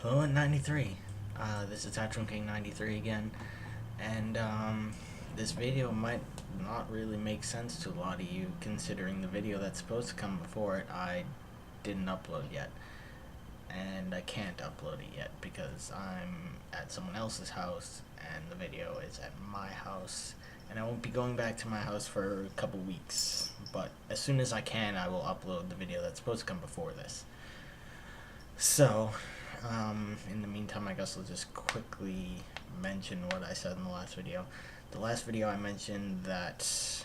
Hello at 93. This is Tatron King 93 again, and this video might not really make sense to a lot of you, considering the video that's supposed to come before it I didn't upload yet, and I can't upload it yet because I'm at someone else's house and the video is at my house, and I won't be going back to my house for a couple weeks, but as soon as I can I will upload the video that's supposed to come before this. So, in the meantime, I guess I'll just quickly mention what I said in the last video. The last video I mentioned that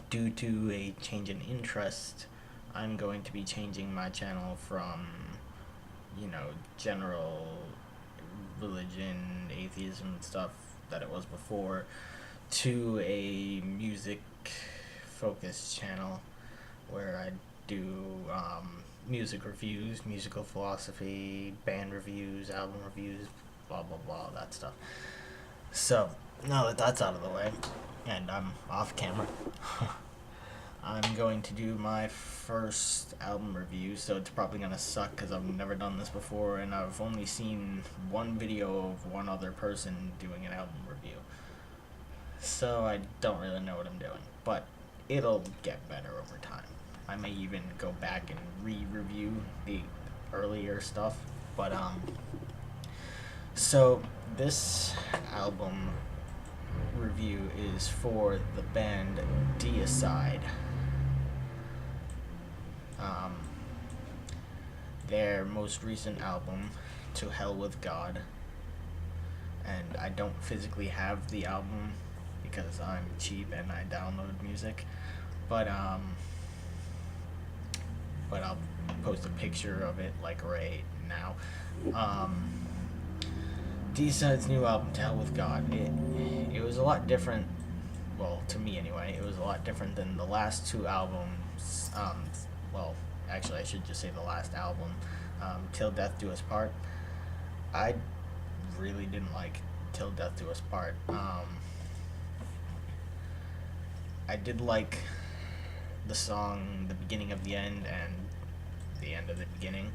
due to a change in interest, I'm going to be changing my channel from, general religion, atheism stuff that it was before, to a music-focused channel where I do, music reviews, musical philosophy, band reviews, album reviews, blah blah blah, that stuff. So, now that that's out of the way, and I'm off camera, I'm going to do my first album review, so it's probably going to suck because I've never done this before, and I've only seen one video of one other person doing an album review. So I don't really know what I'm doing, but it'll get better over time. I may even go back and re-review the earlier stuff, but so this album review is for the band Deicide. Their most recent album, To Hell With God, and I don't physically have the album because I'm cheap and I download music, but I'll post a picture of it like right now. Deicide's new album, To Hell With God, it was a lot different, well, to me anyway, it was a lot different than the last two albums, well, actually I should just say the last album, Till Death Do Us Part. I really didn't like Till Death Do Us Part. I did like the song The Beginning of the End and The End of the Beginning,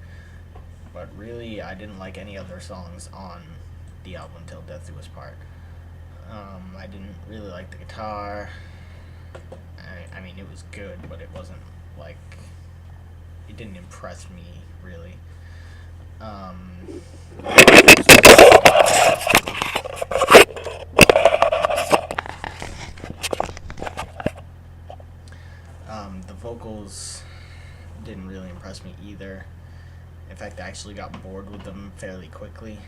but really I didn't like any other songs on the album Till Death Do Us Part. I didn't really like the guitar. I mean, it was good, but it wasn't like, it didn't impress me really. The vocals didn't really impress me either. In fact, I actually got bored with them fairly quickly.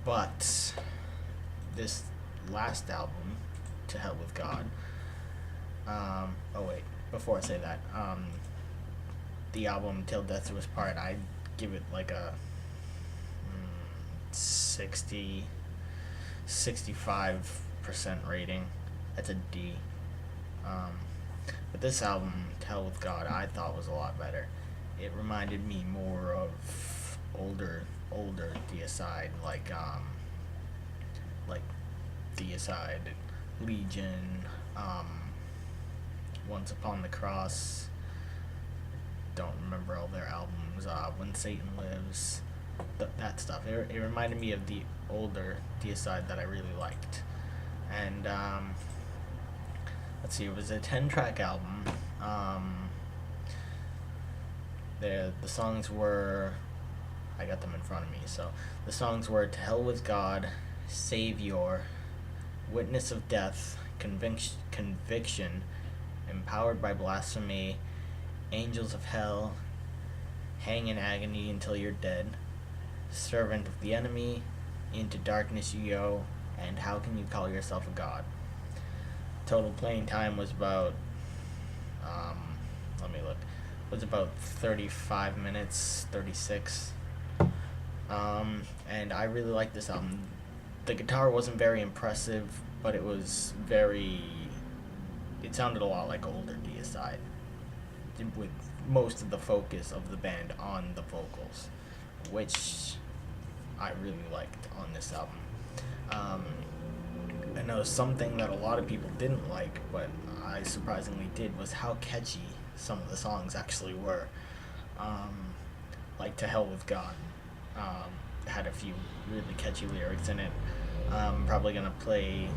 But this last album, To Hell With God, oh wait, before I say that, the album Till Death Do Us Part, I'd give it like a 65% rating. That's a D. But this album, To Hell With God, I thought was a lot better. It reminded me more of older Deicide, like Deicide, Legion, Once Upon the Cross. Don't remember all their albums. When Satan Lives, that stuff. It reminded me of the older Deicide that I really liked. And let's see, it was a 10-track album. The songs were, I got them in front of me, so the songs were To Hell With God, Savior, Witness of Death, Conviction, Empowered by Blasphemy, Angels of Hell, Hang in Agony Until You're Dead, Servant of the Enemy, Into Darkness You Go, and How Can You Call Yourself a God. Total playing time was about, let me look, was about 35 minutes, 36. And I really liked this album. The guitar wasn't very impressive, but it was it sounded a lot like older Deicide, with most of the focus of the band on the vocals, which I really liked on this album. I know something that a lot of people didn't like, but I surprisingly did, was how catchy some of the songs actually were. like "To Hell with God." Had a few really catchy lyrics in it. Probably gonna play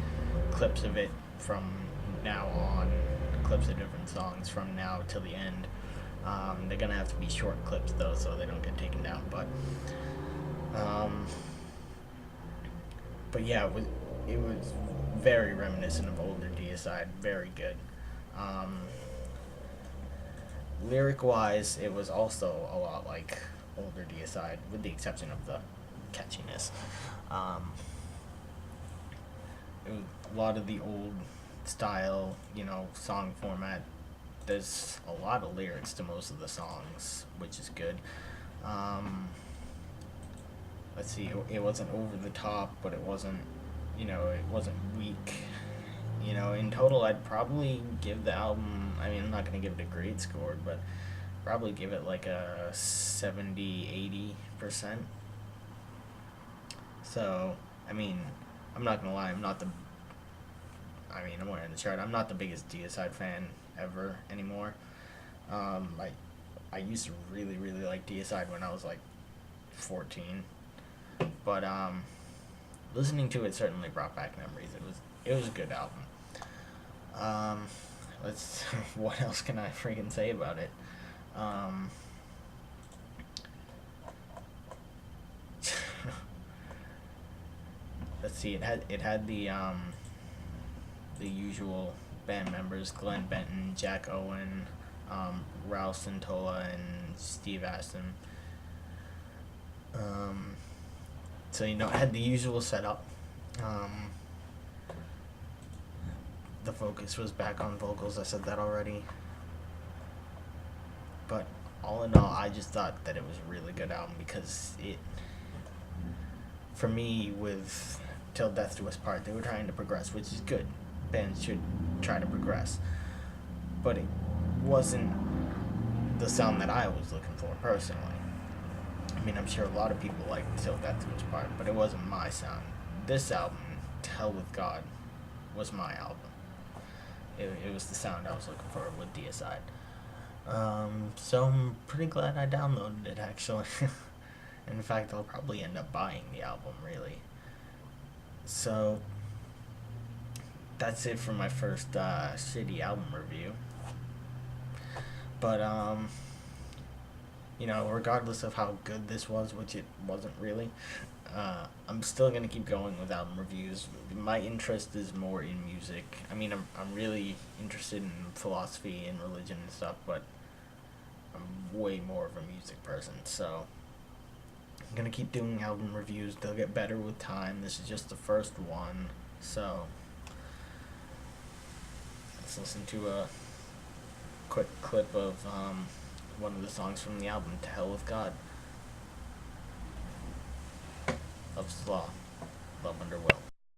clips of it from now on, clips of different songs from now till the end. They're gonna have to be short clips though, so they don't get taken down. Um, but yeah, it was very reminiscent of older Deicide. Very good. Um, Lyric wise, it was also a lot like older Deicide, with the exception of the catchiness. Um, it was a lot of the old style, song format. There's a lot of lyrics to most of the songs, which is good. Um, let's see, it wasn't over the top, but it wasn't weak. In total, I'd probably give the album, I mean, I'm not going to give it a grade score, but probably give it like a 70-80%. So, I mean, I'm not going to lie, I'm wearing the chart. I'm not the biggest Deicide fan ever anymore. I used to really, really like Deicide when I was like 14. But listening to it certainly brought back memories. It was a good album. Let's what else can I freaking say about it? Um, let's see. It had the usual band members: Glenn Benton, Jack Owen, Raul Santola, and Steve Aston. So it had the usual setup. Um, the focus was back on vocals. I said that already. But all in all, I just thought that it was a really good album because for me, with Till Death Do Us Part, they were trying to progress, which is good. Bands should try to progress. But it wasn't the sound that I was looking for personally. I mean, I'm sure a lot of people like Till Death Do Us Part, but it wasn't my sound. This album, To Hell with God, was my album. It was the sound I was looking for with Deicide. So I'm pretty glad I downloaded it, actually. In fact, I'll probably end up buying the album, really. So that's it for my first shitty album review. But regardless of how good this was, which it wasn't really, I'm still gonna keep going with album reviews. My interest is more in music. I mean, I'm really interested in philosophy and religion and stuff, but I'm way more of a music person. So I'm gonna keep doing album reviews. They'll get better with time. This is just the first one, so let's listen to a quick clip of one of the songs from the album, To Hell with God. Of Slaw, Love Under Will.